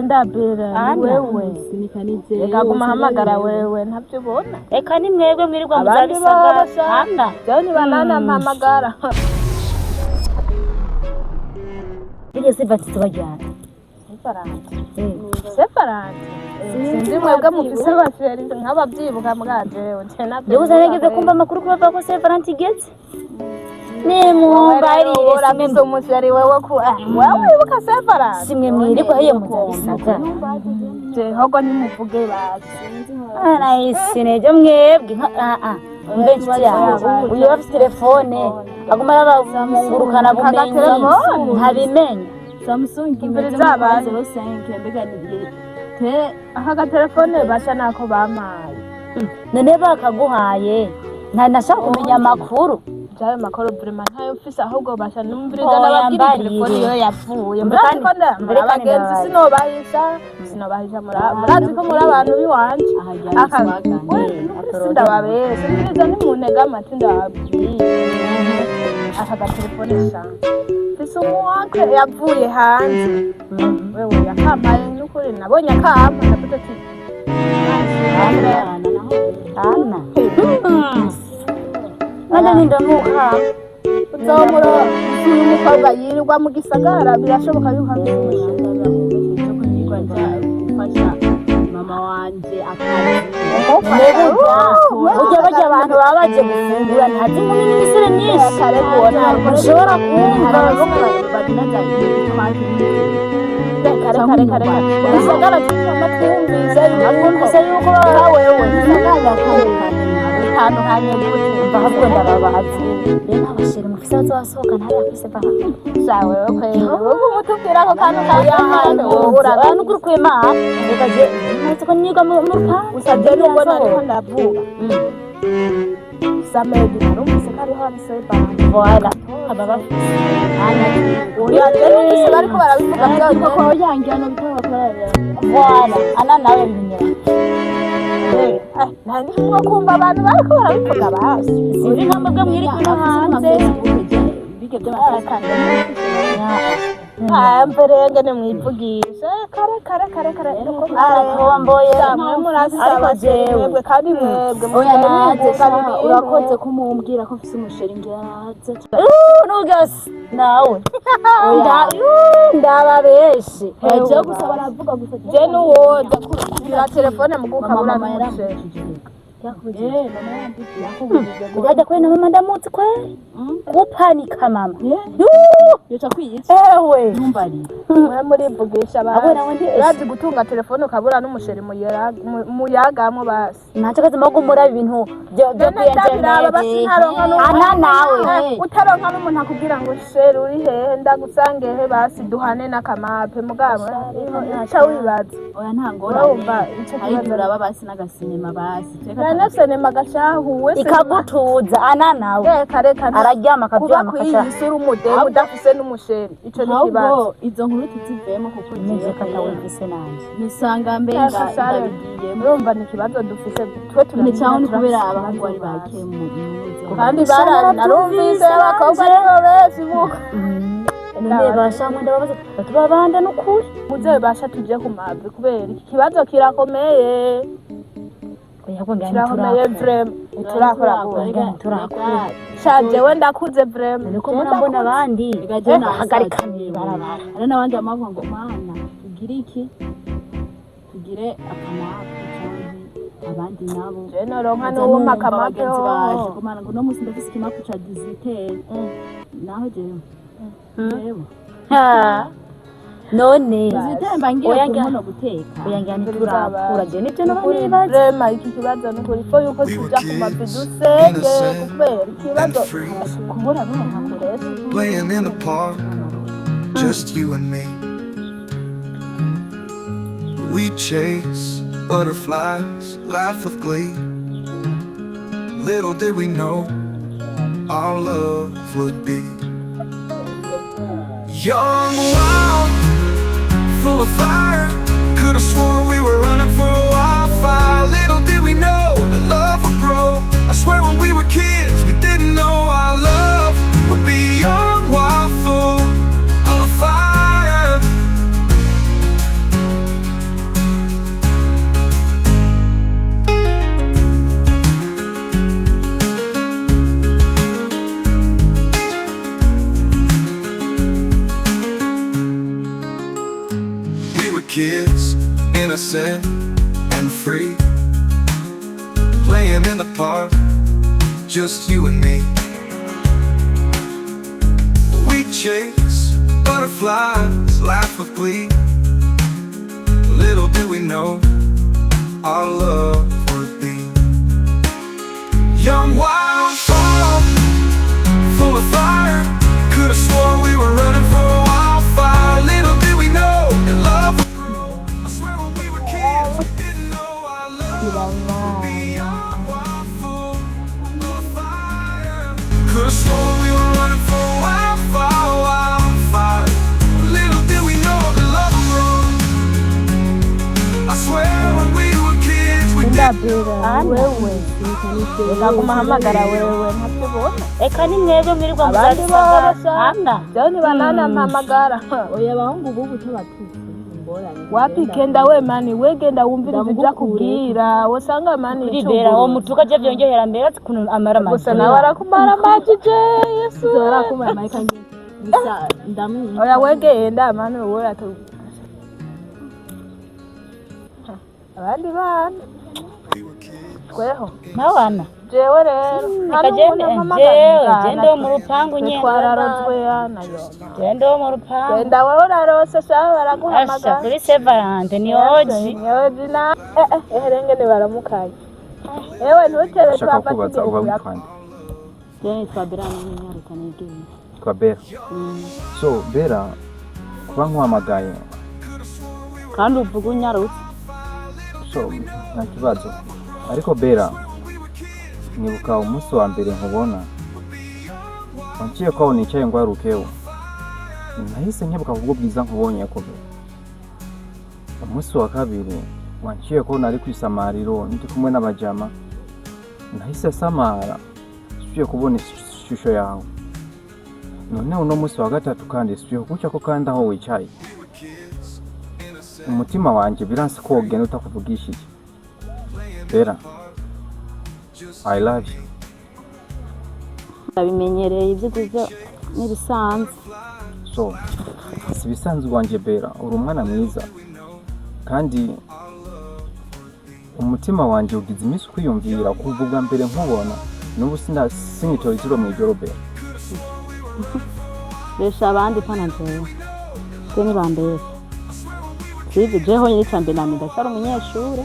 ndabera wewe reka kumuhamagara wewe ntabyo ubona reka ni mwebwe mwirirwa muzabisaga hanta byoni banana mpamagara bige sivati tubajyana separate sinzi mwebwe mufise abasheri nk'ababyibuka mwajewe nabyo uzarengeze kumva amakuru kuva ko separate igeze nimumbarire simwe umusheri wewe ku wewe wibuka separate simwe mwirirwa hiyo muzabisaga hogo nimuvuge basi arayisi nejo mwebwe mbenshi cyane uyu bafite telefone aguma arabamungurukana bumenyi ntabimenya Samsung imeze zabaze 05 mbega nigiye te aka telefone basha nako bamaye none bakaguhaye nashaka kumenya amakuru jaye makoro vraiment ntayo mfise ahubwo basha numviriza nababwira telefone yo yapfuye mbere abagenzi sinobahisha murazi ko muri abantu biwanje ndababere siniriza nimunega amati ndababwiye aka telefone sha umuwake yavuye hanze wewe yakampaye n'ukuri nabonye akampa ndavuze ati none ninda nuka uzomuro uyu mukobwa yirirwa mu gisagara birashoboka yuko abimushinga gufasha mama wanje ujya bajya abantu baba baje gufungura ntazi ngo ni imisire myinshi kare kubona ushobora kumva kare gisagara twumvise yuko wewe ahantu hanyuma bahubwo ndababazi rero abashiri mufise bazosohoka ntari afise bana sawe wewe umutubwira ko kantu kayahano urabana ukuri ma rekaje nzi ko niga mu rupangu usabye n'ubona ko ndavuga samedi narumvise ko ariho hari seba voilà aba bafise uriya bariko barabivuga byo ko yangyano bitabakorera voilà ana nawe binyera nani mwo kumva abantu bariko barabivuga basi sinzi nkambwe mwiri kuno hanze bige by'amakanda mverenge ne mwivugisha kare aratomboye samwe murasaba jewe kandi mwebwe oya naje urakoze kumumbwira ko mfise umusheri ngiyaze nugasi nawe ndababeshe heje gusa baravuga gusa je nuwoza kugira telefone mugukabura n'umusheri Ujya kwena mama ndamutse kweli gupanika mama yoca kwiyitsa ewe ntumbari mwe muri vugisha bazi gutunga telefone ukabura n'umusheri muyagamwe basi ntacyo kazi magumura ibintu byo kwiyenjeneye ana nawe utaronka n'umuntu akubwira ngo sheri uri hehe ndagusange he basi duhane n'akamape mugabo aca wibaza oya ntangora urumva ico kibazo aba basi n'agasinema basi sinema gashahuwe ikagutuza ana nawe kare araryama akabyama akasha isura umudemu udafise n'umusheri ico ni kibazo izo nkuru tuzivemo kuko nje katawumvise nanje nisanga mbenga ndabigiye murumva ni kibazo dufise twe tuni cyane kubera abahungu bari bakemu kandi narumvise abakobwa aribo bese buka none bashamwe ndababaza batubabanda n'ukuri muze basha tuje ku mavi kubera iki kibazo kirakomeye kirakomeye turakora shaje wenda kuze vrema niko mbona abandi hagarika barabara ari nabandi amavuga ngo mana tugire iki tugire akamapu cyane abandi nabo je noronka n'uwo makamapu baje kumana ngo no musi ndafise ikimapu ca 18 naho jewe none zitemba ngiye kumono guteka uyangana turakura je nivyo no nibaza vrema iki kibazo nuko ifo yuko tuja ku mavi dusenge kubera ikibazo kubura n'umuntu kurese playing in the park just you and me we chase butterflies laugh with glee little did we know our love would be young, wild, full of fire. Could have sworn we were running for a wildfire. Little did we know that love would grow. I swear when we were kids, we didn't know our love would be young, wild, full of fire. kids, innocent and free, playing in the park, just you and me. We chase butterflies, laugh with glee. Little do we know our love would be young, wild, full of fire. Could've sworn we were running for a wildfire. Little did we know that love would grow. I swear when we were kids, we didn't know our love would be young, wild, full of fire. Could've sworn we were running for a wildfire, wildfire. Little did we know that love would grow. I swear when we were kids, we didn't Ndakumahamagara wewe ntakubona. Eka ni mwebwe mwirirwa muzasaga hana. Joni banana mpamagara. Oya abahungu bubu tabatuze ingorane. Wapi kenda we mani we genda wumviriza ivyakubwira wosanga mani Libera wo mutuka je byongera mbere ati kuno amara maji. gusa nawe arakumara maji je Yesu. Zorakumara maji kandi bisa ndamu. Oya we genda mani we atu. Abandi bana. Tweho. Nawana. Jewe rero. Gende wo mu rupangu nye. Twararozwe yana yo. Gende wo mu rupangu. Genda wewe urarose sawa baraguhamagara. Asha kuri Severante ni oji. Oji na renge ni baramukaye. Ewe ntutere Shaka kubaza uba witwande. Yeye twabirana n'inyaruka n'igini. Kwa Bera. So Bera kuba nkuhamagaye. Kandi uvuga unyarutse. So nta kibazo. Ariko Bera nibuka umunsi wa mbere nkubona. Wanciye ko nicaye ngo arukeho. Nahise nkebuka kubwo bwiza nkubonye ko Bera. Umunsi wa kabiri wanciye ko nari kwisamariro ndi kumwe n'abajama. Nahise samara. Siyo kubona ishusho yawe. None uno munsi wa gatatu kandi siyo kuca ko kandi aho wicaye. Umutima wanje biranse ko ugenda utakuvugishije. Bera, I love you. Ndabimenyereye ibyo tuzo n'ibisanzwe. So, si bisanzwe wanje Bera, uri umwana mwiza. Kandi umutima wanje ugize imisi kwiyumvira kuvuga mbere nkubona. Nubu sinitora izuro mu ijoro Bera. Besha abandi pana njewe. Twe ni bambere. Sibi jeho nyicambe nami ndashara umunyeshure.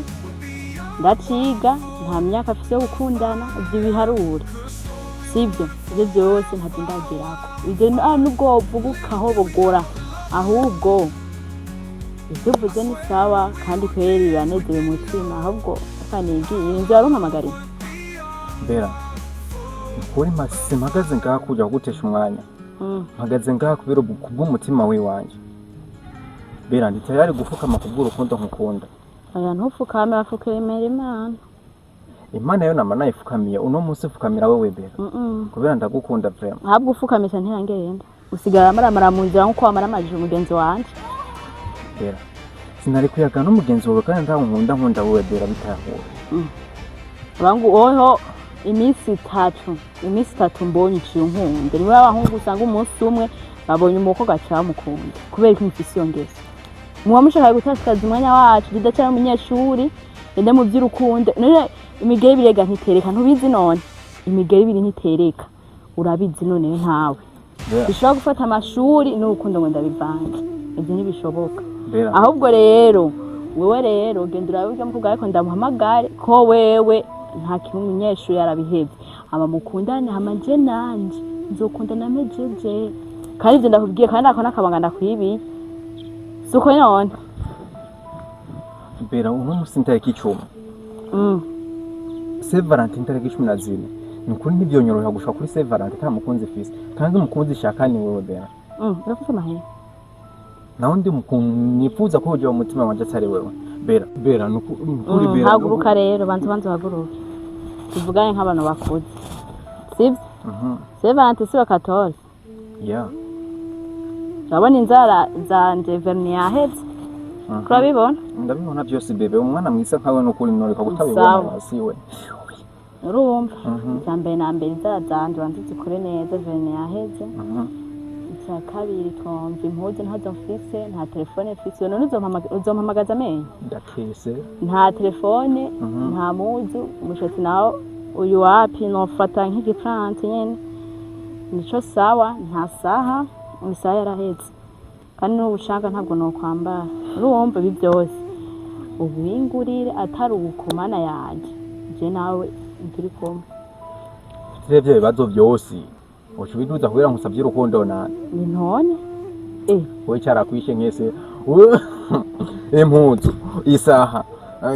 Ndaciga nta myaka afite yo gukundana ibyo biharure. Sibyo ibyo byose ntabwo ndagirako. Ibyo nubwo uvuga ukaho bogora ahubwo ibyo uvuze ni sawa kandi kweri banezeye umutima ahubwo kanigiye inzu yarumpamagariye. Bera, ukuri mpagaze ngaha kujya gutesha umwanya. Mpagaze ngaha kubera kubw'umutima w'iwanje. Bera ndi tayari gufukama kubw'urukundo nkukunda. Aya ntufukame afukira Imana. Imana yo nama nayifukamiye uno munsi ufukamira wewe Bera. Kubera ndagukunda vraiment. Ahubwo ufukamisha ntiyangenda. Usigara maramara mu nzira nko kwamara amajije umugenzi wanje. Bera. Sinari kuyaga n'umugenzi wawe kandi nkunda wewe Bera bitahura. Urangu oho iminsi 3 mbonye iciye nkunde. Niwe abahungu usanga umunsi umwe babonye umuko gacha mukunda. Kubera ko mfise yongeza. Muwa mushaka gutakaza umwanya wacu bidacara umunyeshuri ende mu by'urukundo. None imigere birega ntitereka ntubizi none. Imigere biri ntitereka. Urabizi none ntawe. Bishobora gufata amashuri n'urukundo ngo ndabivange. Ibyo ntibishoboka. Ahubwo rero wewe rero genda urabiga mvuga ariko ndamuhamagare ko wewe nta kintu umunyeshuri yarabihevye. Aba mukundane hamaje nanje nzokundana mejeje. Kandi ibyo ndakubwiye kandi ako nakabanga ndakwibi. Suko none. Bera uno musi ntariki 10. Saint Valentin ntariki 14. Nukuri ntibyonyoroha gushaka kuri Saint Valentin nta mukunzi fisi. Kandi umukunzi shaka ni wewe Bera. Urafuza mahe. Naho ndi nifuza ko ujya umutima wanje atari wewe. Bera nukuri Bera. Haguruka rero bantu haguruka. Tuvugane nk'abantu bakuze. Sibyo? Saint Valentin si wa 14. Yeah. Urabona inzara zanje verni yaheze. Kurabibona? Ndabibona byose bebe umwana mwisa nkawe nukuri noreka gutabibona siwe. Urumva? Cyambere na mbere inzara zanje wanze zikore neza verni yaheze. icya kabiri twumva impuzu ntazo mfise nta telefone mfise none uzompamagaza amenyo ndakese nta telefone nta muzu umushatsi nawo uyu wapi nofata nk'igipranti nyene nico sawa nta saha isaha yarahetse kandi n'ubushaka ntabwo nokwambara urumva ibi byose ubingurire atari ubukomana yanje je nawe turi kumwe ivyo bibazo vyose ucubiduza kubera nkusavye urukundo nani ni none we carakwishe nkese impuzu isaha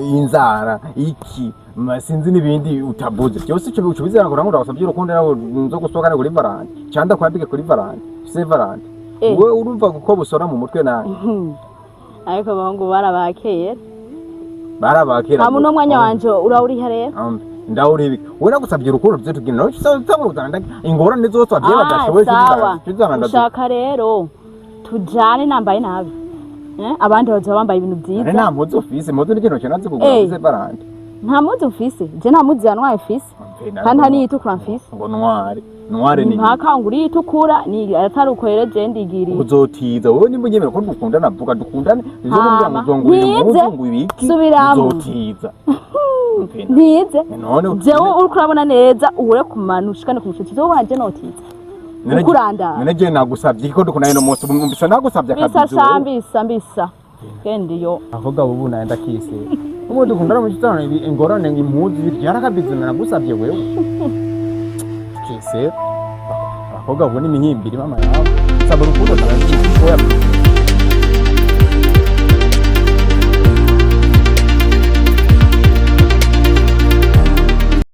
inzara iki masinzi n'ibindi utabuze byose ico ucubizira ngo uramura wasavye urukundo nawe nzo gusohokana kuri varandi canda kwambike kuri varandi se varandi we urumva guko busora mu mutwe nawe ariko abahungu barabakera nta muno mwanya wanje urawuriha rero ndawuri we nagusavye urukundo tuze tugina nawe cyangwa ingorane zose wagiye badashoboye ushaka rero tujane nambaye nabi abandi bazoba bambaye ibintu byiza nta muzi ufise muzi n'ikintu cyanatse kugura uze varandi nta muzi ufise je nta muzi yanwaye fise kandi nta niyitukura mfise ngo ntware ni mpaka ngo uriyitukura ni atari uko rero je ndigiriye uzotiza wowe nimba unyemera ko dukundana vuga dukundane izo mbya muzongurira umuzungu ibiki uzotiza ntize jewe uriko urabona neza uhure kumanushikane ku mushatsi zo waje notiza ukuranda nene je nagusavye ko dukundana no munsi mbisa nagusavye akazi mbisa kendi yo avuga ubu naenda kise ubu dukundana mu kitano ingorane impuzu yarakabizana nagusavye wewe kise avuga ubu ni mihimbiri mama yawe saba urukundo tarazi